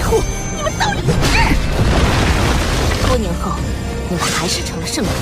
户，你们都多年后，你们还是成了圣人。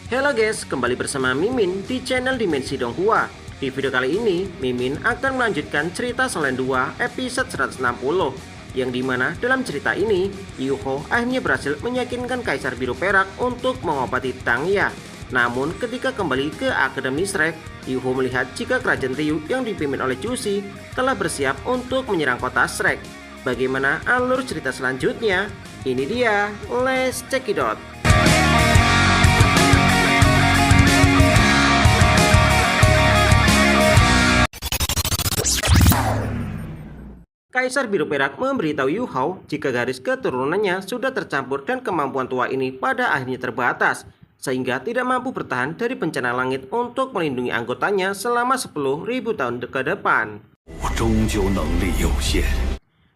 Halo guys, kembali bersama Mimin di channel Dimensi Donghua. Di video kali ini, Mimin akan melanjutkan cerita Solain 2 episode 160, yang dimana dalam cerita ini, Yuho akhirnya berhasil meyakinkan Kaisar Biru Perak untuk mengobati Tangya. Namun ketika kembali ke Akademi Shrek, Yuho melihat jika kerajaan Ryu yang dipimpin oleh Jushi telah bersiap untuk menyerang kota Shrek. Bagaimana alur cerita selanjutnya? Ini dia, let's check it out. Kaisar Biru Perak memberitahu Yuho jika garis keturunannya sudah tercampur dan kemampuan tua ini pada akhirnya terbatas, sehingga tidak mampu bertahan dari bencana langit untuk melindungi anggotanya selama 10.000 tahun ke depan.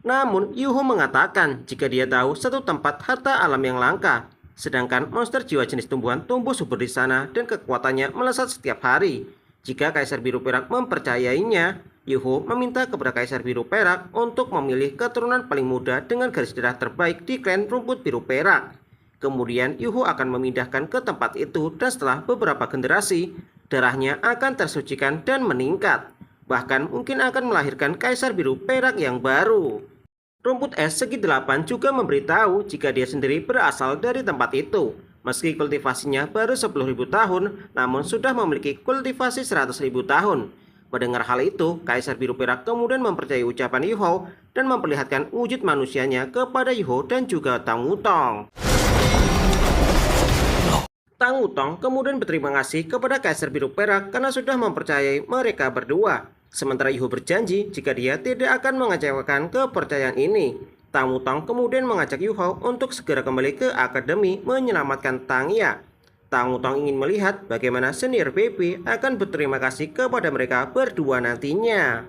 Namun Yuho mengatakan jika dia tahu satu tempat harta alam yang langka, sedangkan monster jiwa jenis tumbuhan tumbuh subur di sana dan kekuatannya melesat setiap hari. Jika Kaisar Biru Perak mempercayainya, Yuho meminta kepada Kaisar Biru Perak untuk memilih keturunan paling muda dengan garis darah terbaik di klan rumput biru perak. Kemudian Yuho akan memindahkan ke tempat itu dan setelah beberapa generasi, darahnya akan tersucikan dan meningkat. Bahkan mungkin akan melahirkan Kaisar Biru Perak yang baru. Rumput es segi 8 juga memberitahu jika dia sendiri berasal dari tempat itu. Meski kultivasinya baru 10.000 tahun, namun sudah memiliki kultivasi 100.000 tahun. Mendengar hal itu, Kaisar Biru Perak kemudian mempercayai ucapan Yuho dan memperlihatkan wujud manusianya kepada Yuho dan juga Tang Wutong. Tang Wutong kemudian berterima kasih kepada Kaisar Biru Perak karena sudah mempercayai mereka berdua. Sementara Yuho berjanji jika dia tidak akan mengecewakan kepercayaan ini. Tang Wutong kemudian mengajak Yuho untuk segera kembali ke akademi menyelamatkan Tangya. Tang Wutong ingin melihat bagaimana senior baby akan berterima kasih kepada mereka berdua nantinya.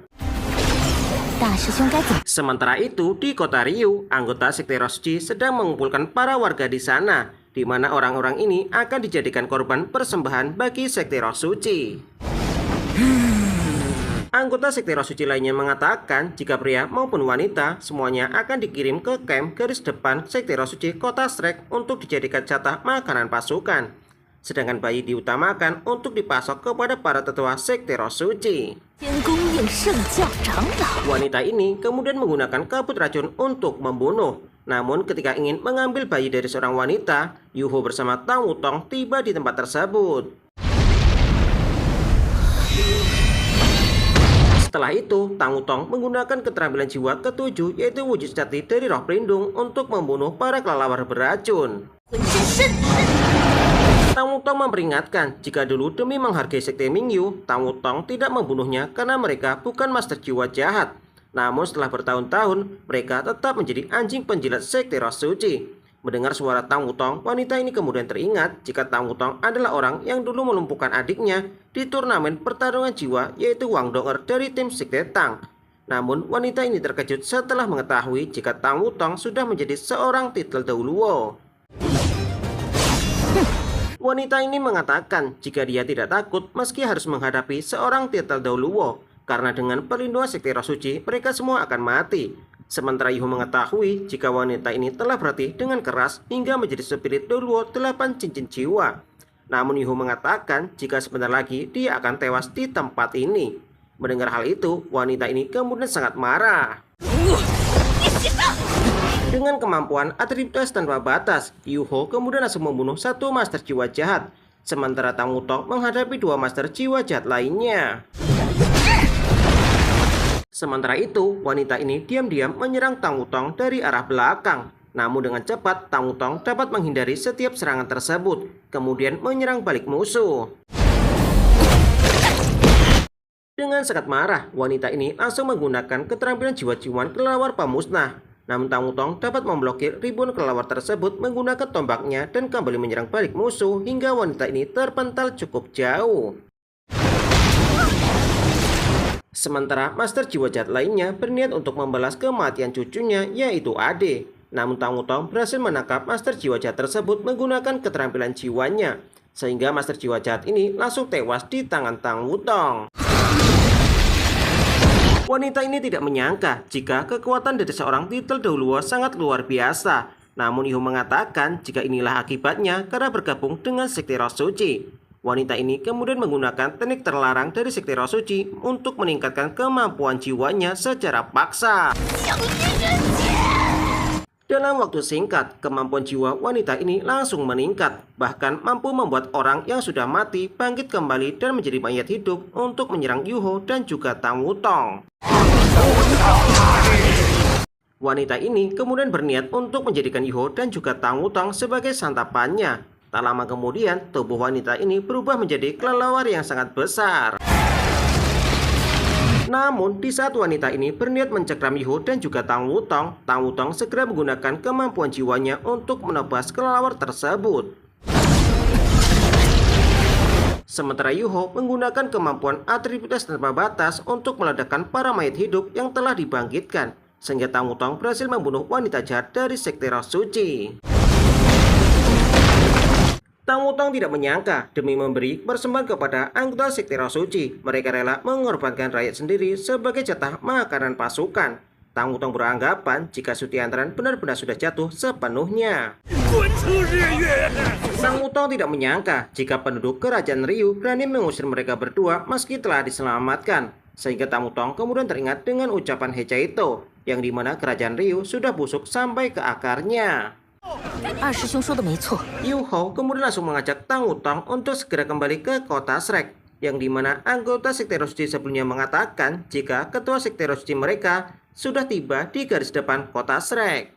Sementara itu di kota Ryu, anggota sekte Roshi sedang mengumpulkan para warga di sana, di mana orang-orang ini akan dijadikan korban persembahan bagi sekte Rosuchi. Anggota sekte Rosuchi lainnya mengatakan jika pria maupun wanita semuanya akan dikirim ke camp garis depan sekte Rosuchi kota Shrek untuk dijadikan jatah makanan pasukan. Sedangkan bayi diutamakan untuk dipasok kepada para tetua sekte Rosuchi. Wanita ini kemudian menggunakan kabut racun untuk membunuh. Namun ketika ingin mengambil bayi dari seorang wanita, Yuho bersama Tang Wutong tiba di tempat tersebut. Setelah itu, Tang Wutong menggunakan keterampilan jiwa ketujuh yaitu wujud sejati dari roh pelindung untuk membunuh para kelelawar beracun. Tang Wutong memperingatkan jika dulu demi menghargai sekte Mingyu, Tang Wutong tidak membunuhnya karena mereka bukan master jiwa jahat. Namun setelah bertahun-tahun, mereka tetap menjadi anjing penjilat sekte Rosuchi. Mendengar suara Tang Wutong, wanita ini kemudian teringat jika Tang Wutong adalah orang yang dulu melumpuhkan adiknya di turnamen pertarungan jiwa yaitu Wang Donger dari tim sekte Tang. Namun wanita ini terkejut setelah mengetahui jika Tang Wutong sudah menjadi seorang titel Dauluo. Wanita ini mengatakan jika dia tidak takut meski harus menghadapi seorang titel Dauluo, karena dengan perlindungan sekte Rosuchi mereka semua akan mati. Sementara Yuho mengetahui jika wanita ini telah berlatih dengan keras hingga menjadi spirit Dauluo 8 cincin jiwa. Namun Yuho mengatakan jika sebentar lagi dia akan tewas di tempat ini. Mendengar hal itu, wanita ini kemudian sangat marah. Dengan kemampuan atribut tanpa batas, Yuho kemudian langsung membunuh satu master jiwa jahat. Sementara Tang Wutong menghadapi dua master jiwa jahat lainnya. Sementara itu, wanita ini diam-diam menyerang Tang Wutong dari arah belakang. Namun dengan cepat, Tang Wutong dapat menghindari setiap serangan tersebut, kemudian menyerang balik musuh. Dengan sangat marah, wanita ini langsung menggunakan keterampilan jiwa-jiwaan kelelawar pemusnah. Namun Tang Wutong dapat memblokir ribuan kelelawar tersebut menggunakan tombaknya dan kembali menyerang balik musuh hingga wanita ini terpental cukup jauh. Sementara master jiwa jahat lainnya berniat untuk membalas kematian cucunya yaitu Ade. Namun Tang Wutong berhasil menangkap Master Jiwa Jahat tersebut menggunakan keterampilan jiwanya, sehingga Master Jiwa Jahat ini langsung tewas di tangan Tang Wutong. Wanita ini tidak menyangka jika kekuatan dari seorang titel Dauluo sangat luar biasa. Namun Yu Hao mengatakan jika inilah akibatnya karena bergabung dengan Sekte Roh Suci. Wanita ini kemudian menggunakan teknik terlarang dari Sekte Roh Suci untuk meningkatkan kemampuan jiwanya secara paksa. Dalam waktu singkat, kemampuan jiwa wanita ini langsung meningkat, bahkan mampu membuat orang yang sudah mati bangkit kembali dan menjadi mayat hidup untuk menyerang Yu Hao dan juga Tang Wutong. Wanita ini kemudian berniat untuk menjadikan Yu Hao dan juga Tang Wutong sebagai santapannya. Tak lama kemudian, tubuh wanita ini berubah menjadi kelelawar yang sangat besar. Namun, di saat wanita ini berniat mencekram Yu Hao dan juga Tang Wutong segera menggunakan kemampuan jiwanya untuk menebas kelelawar tersebut. Sementara Yu Hao menggunakan kemampuan atributas tanpa batas untuk meledakkan para mayat hidup yang telah dibangkitkan, sehingga Tang Wutong berhasil membunuh wanita jahat dari Sekte Roh Suci. Tang Wutong tidak menyangka demi memberi persembahan kepada anggota Sekte Roh Suci, mereka rela mengorbankan rakyat sendiri sebagai jatah makanan pasukan. Tang Wutong beranggapan jika Sutiantran benar-benar sudah jatuh sepenuhnya. Tang Wutong tidak menyangka jika penduduk kerajaan Ryu berani mengusir mereka berdua meski telah diselamatkan. Sehingga Tang Wutong kemudian teringat dengan ucapan Hechaito, yang dimana kerajaan Ryu sudah busuk sampai ke akarnya. Yu Hao kemudian langsung mengajak Tang Wutong untuk segera kembali ke kota Shrek, yang dimana anggota Sekte Roh Suci sebelumnya mengatakan jika ketua Sekte Roh Suci mereka sudah tiba di garis depan kota Shrek.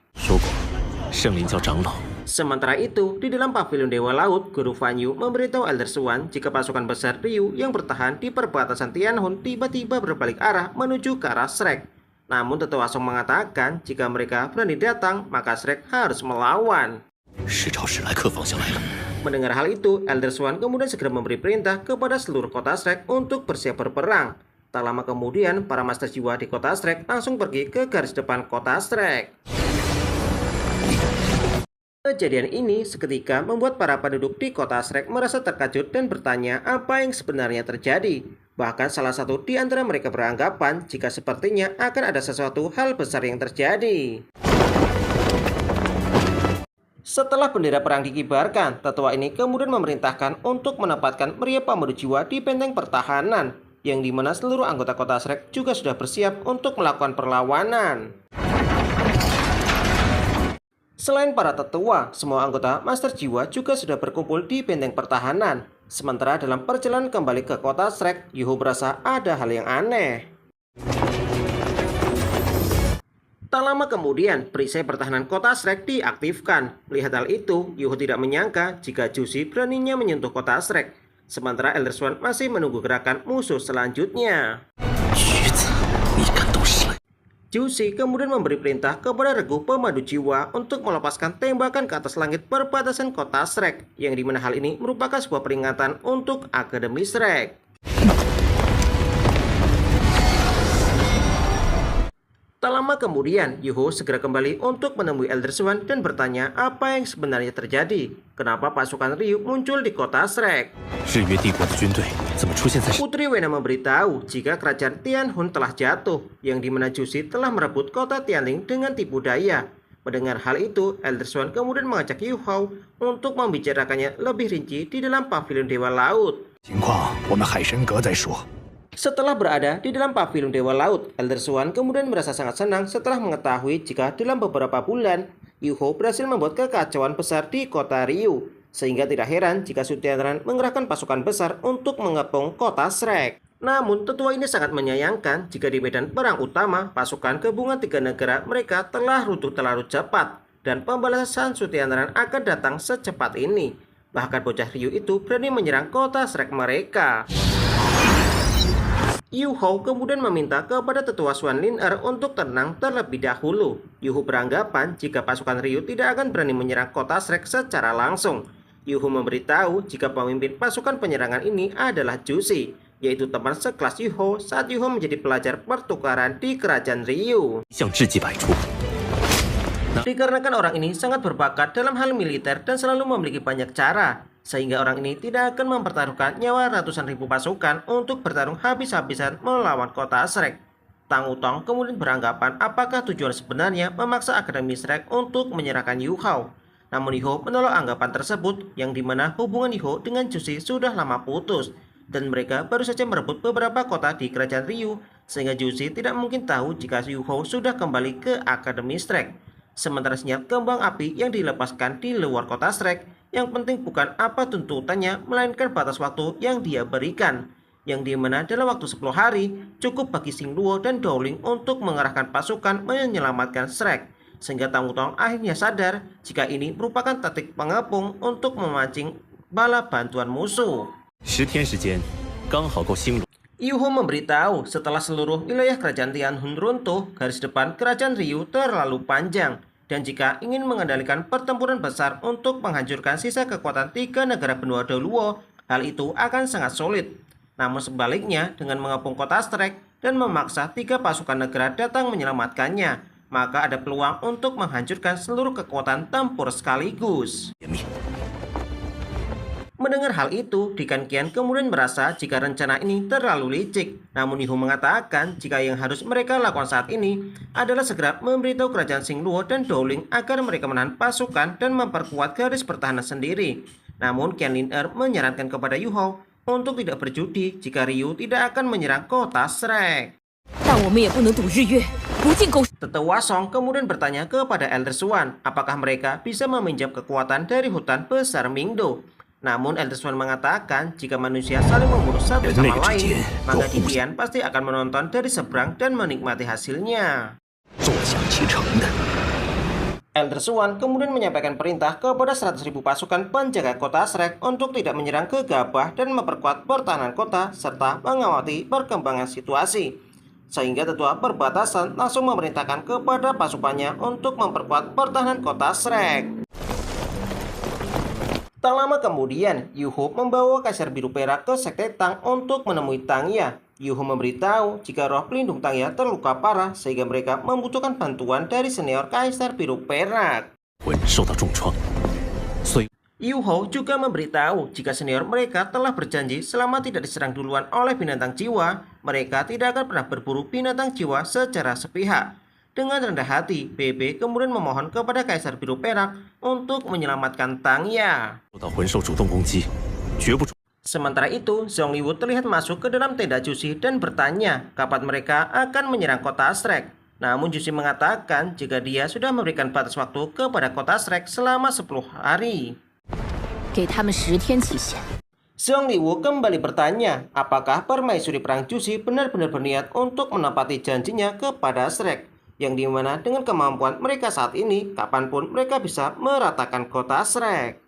Sementara itu, di dalam pavilion Dewa Laut, Guru Fan Yu memberitahu Elder Swan jika pasukan besar Ryu yang bertahan di perbatasan Tianhun tiba-tiba berbalik arah menuju ke arah Shrek. Namun Tetua Song mengatakan jika mereka berani datang, maka Shrek harus melawan. Mendengar hal itu, Elder Swan kemudian segera memberi perintah kepada seluruh kota Shrek untuk bersiap berperang. Tak lama kemudian, para master jiwa di kota Shrek langsung pergi ke garis depan kota Shrek. Kejadian ini seketika membuat para penduduk di kota Shrek merasa terkejut dan bertanya apa yang sebenarnya terjadi. Bahkan salah satu di antara mereka beranggapan jika sepertinya akan ada sesuatu hal besar yang terjadi. Setelah bendera perang dikibarkan, tetua ini kemudian memerintahkan untuk menempatkan meriam pemedu jiwa di benteng pertahanan, yang dimana seluruh anggota kota Shrek juga sudah bersiap untuk melakukan perlawanan. Selain para tetua, semua anggota Master Jiwa juga sudah berkumpul di benteng pertahanan. Sementara dalam perjalanan kembali ke kota Shrek, Yu Hao berasa ada hal yang aneh. Tak lama kemudian, perisai pertahanan kota Shrek diaktifkan. Melihat hal itu, Yu Hao tidak menyangka jika Jushi beraninya menyentuh kota Shrek. Sementara Elder Swan masih menunggu gerakan musuh selanjutnya. Jushi kemudian memberi perintah kepada regu pemandu jiwa untuk melepaskan tembakan ke atas langit perbatasan kota Shrek, yang dimana hal ini merupakan sebuah peringatan untuk Akademi Shrek. Tak lama kemudian, Yu Hao segera kembali untuk menemui Elder Swan dan bertanya apa yang sebenarnya terjadi. Kenapa pasukan Ryu muncul di kota Shrek? Putri Wena memberitahu jika kerajaan Tianhun telah jatuh, yang dimana Jushi telah merebut kota Tianling dengan tipu daya. Mendengar hal itu, Elder Swan kemudian mengajak Yu Hao untuk membicarakannya lebih rinci di dalam pavilion Dewa Laut. Setelah berada di dalam pavilion Dewa Laut, Elder Swan kemudian merasa sangat senang setelah mengetahui jika dalam beberapa bulan, Yu Hao berhasil membuat kekacauan besar di kota Ryu. Sehingga tidak heran jika Sutiantran mengerahkan pasukan besar untuk mengepung kota Shrek. Namun, tetua ini sangat menyayangkan jika di medan perang utama, pasukan gabungan tiga negara mereka telah runtuh terlalu cepat. Dan pembalasan Sutiantran akan datang secepat ini. Bahkan bocah Ryu itu berani menyerang kota Shrek mereka. Yu Hao kemudian meminta kepada tetua Swan Lin untuk tenang terlebih dahulu. Yu Hao beranggapan jika pasukan Ryu tidak akan berani menyerang kota Shrek secara langsung. Yu Hao memberitahu jika pemimpin pasukan penyerangan ini adalah Jushi, yaitu teman sekelas Yu Hao saat Yu Hao menjadi pelajar pertukaran di kerajaan Ryu. Dikarenakan orang ini sangat berbakat dalam hal militer dan selalu memiliki banyak cara, sehingga orang ini tidak akan mempertaruhkan nyawa ratusan ribu pasukan untuk bertarung habis-habisan melawan kota Shrek. Tang Wutong kemudian beranggapan apakah tujuan sebenarnya memaksa Akademi Shrek untuk menyerahkan Yu Hao. Namun Yu Hao menolak anggapan tersebut, yang dimana hubungan Yu Hao dengan Jushi sudah lama putus, dan mereka baru saja merebut beberapa kota di kerajaan Ryu, sehingga Jushi tidak mungkin tahu jika Yu Hao sudah kembali ke Akademi Shrek. Sementara sinyal kembang api yang dilepaskan di luar kota Shrek, yang penting bukan apa tuntutannya, melainkan batas waktu yang dia berikan, yang dimana dalam waktu 10 hari cukup bagi Xing Luo dan Dowling untuk mengerahkan pasukan menyelamatkan Shrek, sehingga Tang Wutong akhirnya sadar jika ini merupakan taktik pengepung untuk memancing bala bantuan musuh. 10天时间，刚好够兴隆。 Yu Hao memberitahu setelah seluruh wilayah kerajaan Tianhun runtuh, garis depan kerajaan Ryu terlalu panjang, dan jika ingin mengendalikan pertempuran besar untuk menghancurkan sisa kekuatan 3 negara benua Doluo, hal itu akan sangat sulit. Namun sebaliknya, dengan mengepung kota Shrek dan memaksa 3 pasukan negara datang menyelamatkannya, maka ada peluang untuk menghancurkan seluruh kekuatan tempur sekaligus. Mendengar hal itu, Dikan Qian kemudian merasa jika rencana ini terlalu licik. Namun Yu Hao mengatakan jika yang harus mereka lakukan saat ini adalah segera memberitahu kerajaan Xing Luo dan Dowling agar mereka menahan pasukan dan memperkuat garis pertahanan sendiri. Namun Qian Lin menyarankan kepada Yu Hao untuk tidak berjudi jika Ryu tidak akan menyerang kota Shrek. Tetua Song kemudian bertanya kepada Elder Swan apakah mereka bisa meminjam kekuatan dari hutan besar Mingdo. Namun Elder Swan mengatakan jika manusia saling membunuh satu sama lain, maka Dian pasti akan menonton dari seberang dan menikmati hasilnya. Elder Swan kemudian menyampaikan perintah kepada 100.000 pasukan penjaga kota Shrek untuk tidak menyerang gegabah dan memperkuat pertahanan kota serta mengawasi perkembangan situasi. Sehingga tetua perbatasan langsung memerintahkan kepada pasukannya untuk memperkuat pertahanan kota Shrek. Tak lama kemudian, Yu Hao membawa Kaisar Biru Perak ke Sekte Tang untuk menemui Tang Ya. Yu Hao memberitahu jika roh pelindung Tang Ya terluka parah sehingga mereka membutuhkan bantuan dari senior Kaisar Biru Perak. Yu Hao juga memberitahu jika senior mereka telah berjanji selama tidak diserang duluan oleh binatang jiwa, mereka tidak akan pernah berburu binatang jiwa secara sepihak. Dengan rendah hati, Bebe kemudian memohon kepada Kaisar Biru Perak untuk menyelamatkan Tang Ya. Sementara itu, Zhong Liwu terlihat masuk ke dalam tenda Jushi dan bertanya kapan mereka akan menyerang kota Shrek. Namun Jushi mengatakan jika dia sudah memberikan batas waktu kepada kota Shrek selama 10 hari. Zhong Liwu kembali bertanya apakah permaisuri perang Jushi benar-benar berniat untuk menepati janjinya kepada Shrek, yang dimana dengan kemampuan mereka saat ini, kapanpun mereka bisa meratakan kota Shrek.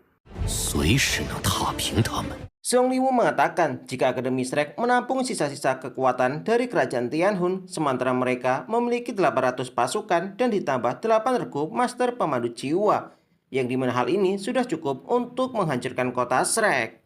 Zhong Liwu mengatakan jika Akademi Shrek menampung sisa-sisa kekuatan dari kerajaan Tianhun, sementara mereka memiliki 800 pasukan dan ditambah 8 regu master pemandu jiwa, yang dimana hal ini sudah cukup untuk menghancurkan kota Shrek.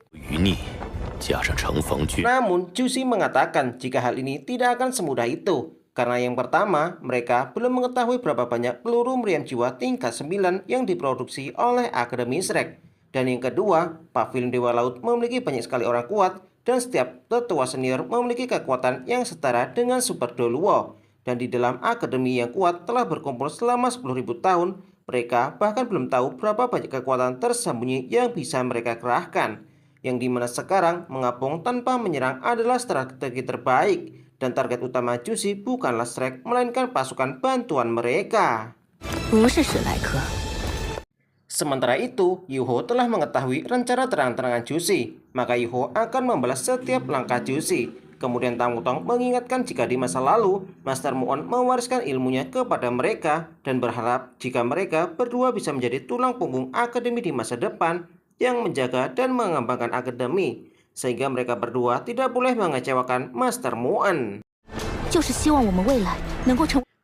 Namun Jushi mengatakan jika hal ini tidak akan semudah itu. Karena yang pertama, mereka belum mengetahui berapa banyak peluru meriam jiwa tingkat 9 yang diproduksi oleh Akademi Shrek. Dan yang kedua, Pavilion Dewa Laut memiliki banyak sekali orang kuat dan setiap tetua senior memiliki kekuatan yang setara dengan Super Doluo. Dan di dalam akademi yang kuat telah berkumpul selama 10.000 tahun, mereka bahkan belum tahu berapa banyak kekuatan tersembunyi yang bisa mereka kerahkan. Yang dimana sekarang mengapung tanpa menyerang adalah strategi terbaik. Dan target utama Jushi bukanlah Shrek, melainkan pasukan bantuan mereka. Sementara itu, Yu Hao telah mengetahui rencana terang-terangan Jushi, maka Yu Hao akan membalas setiap langkah Jushi. Kemudian Tang Wutong mengingatkan jika di masa lalu, Master Mu On mewariskan ilmunya kepada mereka dan berharap jika mereka berdua bisa menjadi tulang punggung akademi di masa depan yang menjaga dan mengembangkan akademi. Sehingga mereka berdua tidak boleh mengecewakan Master Mu On.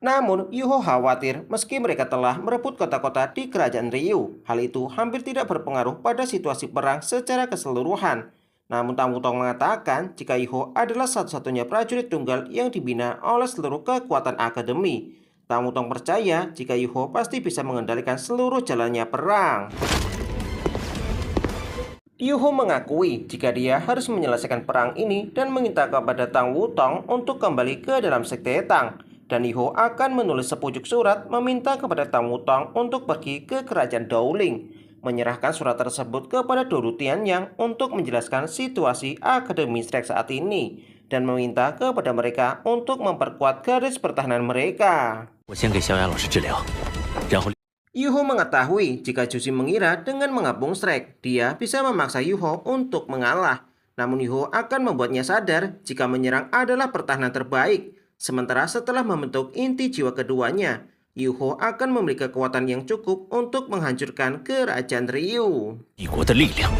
Namun, Yu Hao khawatir meski mereka telah merebut kota-kota di kerajaan Ryu, hal itu hampir tidak berpengaruh pada situasi perang secara keseluruhan. Namun Tang Wutong mengatakan jika Yu Hao adalah satu-satunya prajurit tunggal yang dibina oleh seluruh kekuatan akademi, Tang Wutong percaya jika Yuho pasti bisa mengendalikan seluruh jalannya perang. Yuho mengakui jika dia harus menyelesaikan perang ini dan meminta kepada Tang Wutong untuk kembali ke dalam sekte Tang. Dan Yuho akan menulis sepucuk surat meminta kepada Tang Wutong untuk pergi ke kerajaan Dowling. Menyerahkan surat tersebut kepada Doru Tianyang untuk menjelaskan situasi Akademi Strike saat ini dan meminta kepada mereka untuk memperkuat garis pertahanan mereka. 我先给小雅老师治疗，然后 Yuho mengetahui jika Jushi mengira dengan mengapung Strike, dia bisa memaksa Yuho untuk mengalah. Namun Yuho akan membuatnya sadar jika menyerang adalah pertahanan terbaik. Sementara setelah membentuk inti jiwa keduanya, Yuho akan memiliki kekuatan yang cukup untuk menghancurkan kerajaan Ryu. 帝国的力量。